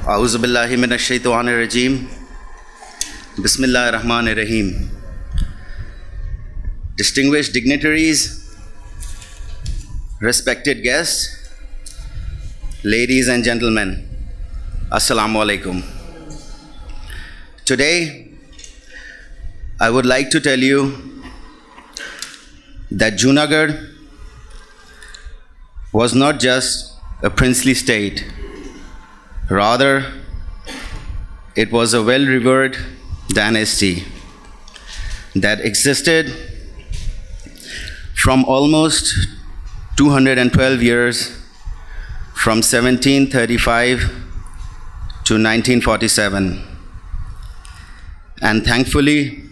A'udhu billahi minash shaitanir rajeem. Bismillahir Rahmanir Rahim. Distinguished dignitaries, respected guests, ladies and gentlemen, Assalamu alaikum. Today, I would like to tell you that Junagadh was not just a princely state. Rather, it was a well-revered dynasty that existed from almost 212 years, from 1735 to 1947, and thankfully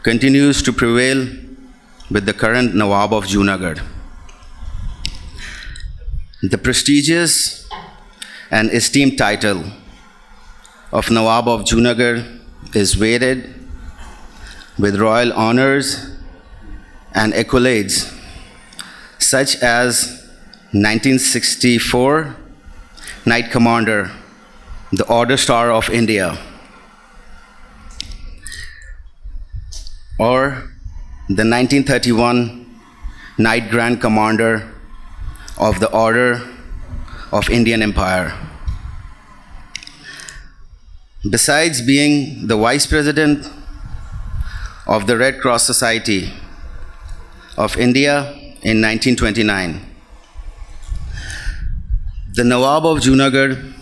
continues to prevail with the current Nawab of Junagadh. The prestigious and esteemed title of Nawab of Junagadh is weighted with royal honors and accolades such as 1964 Knight Commander, the Order Star of India, or the 1931 Knight Grand Commander of the Order of Indian Empire. Besides being the Vice President of the Red Cross Society of India in 1929, the Nawab of Junagadh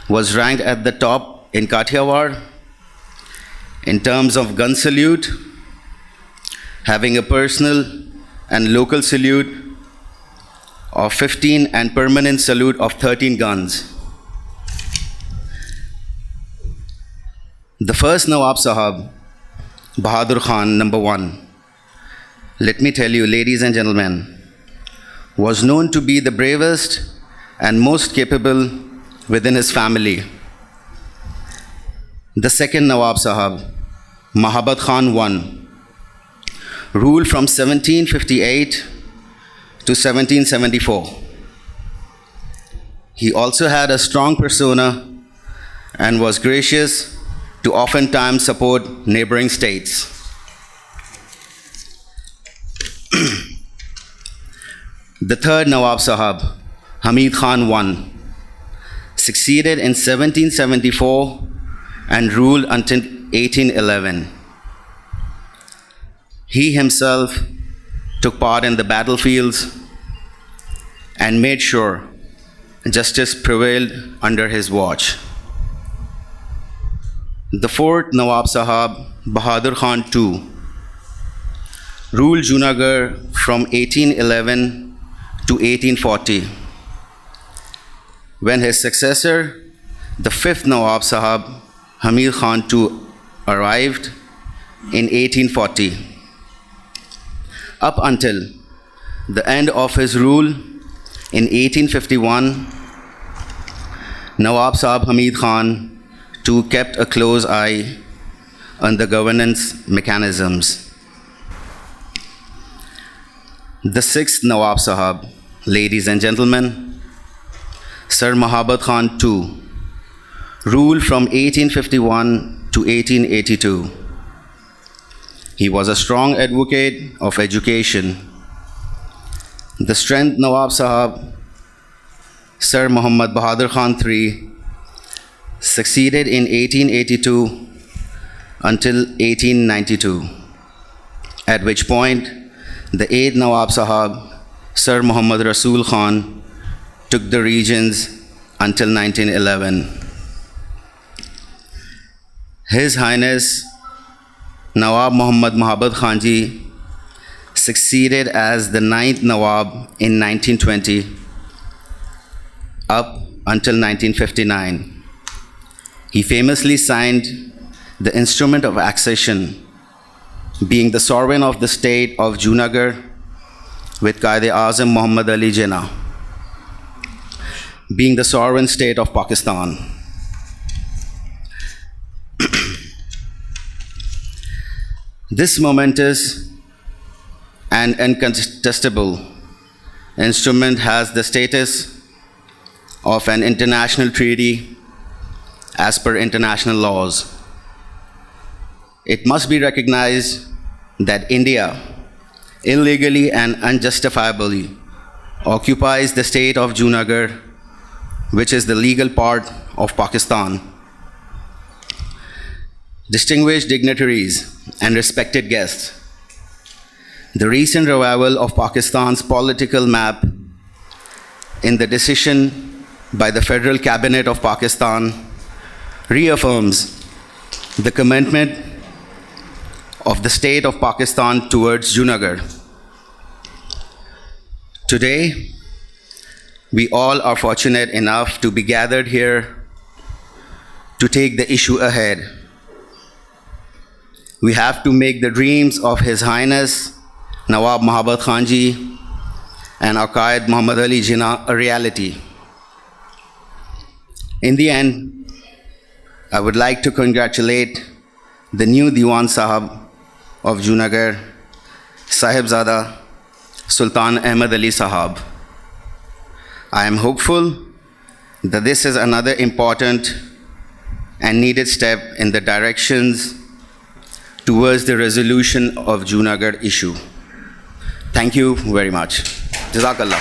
was ranked at the top in Kathiawar in terms of gun salute, having a personal and local salute of 15 and permanent salute of 13 guns. The first Nawab Sahab, Bahadur Khan, number 1, let me tell you, ladies and gentlemen, was known to be the bravest and most capable within his family. The second Nawab Sahab, Mahabat Khan I, ruled from 1758 to 1774. He also had a strong persona and was gracious to oftentimes support neighboring states. The third Nawab Sahab, Hamid Khan I, succeeded in 1774 and ruled until 1811. He himself took part in the battlefields and made sure justice prevailed under his watch. The fourth Nawab Sahab, Bahadur Khan II, ruled Junagadh from 1811 to 1840. When his successor, the fifth Nawab Sahab, Hamid Khan II, arrived in 1840. Up until the end of his rule in 1851, Nawab Sahab Hamid Khan II kept a close eye on the governance mechanisms. The sixth Nawab Sahab, ladies and gentlemen, Sir Mahabat Khan II, ruled from 1851 to 1882. He was a strong advocate of education. The strength Nawab Sahab, Sir Muhammad Bahadur Khan III, succeeded in 1882 until 1892, at which point the 8th Nawab Sahab, Sir Muhammad Rasul Khan, took the regions until 1911. His Highness Nawab Muhammad Mahabad Khanji succeeded as the 9th Nawab in 1920 up until 1959. He famously signed the instrument of accession, being the sovereign of the state of Junagadh with Quaid-e-Azam Muhammad Ali Jinnah, being the sovereign state of Pakistan. This momentous and incontestable instrument has the status of an international treaty as per international laws. It must be recognized that India illegally and unjustifiably occupies the state of Junagadh, which is the legal part of Pakistan. Distinguished dignitaries and respected guests, the recent revival of Pakistan's political map in the decision by the Federal Cabinet of Pakistan reaffirms the commitment of the state of Pakistan towards Junagadh. Today, we all are fortunate enough to be gathered here to take the issue ahead. We have to make the dreams of His Highness Nawab Mahabat Khan Ji and Aqaid Muhammad Ali Jinnah a reality. In the end, I would like to congratulate the new Diwan Sahab of Junagadh, Sahibzada Sultan Ahmad Ali Sahab. I am hopeful that this is another important and needed step in the directions towards the resolution of Junagadh issue. Thank you very much. Jazakallah.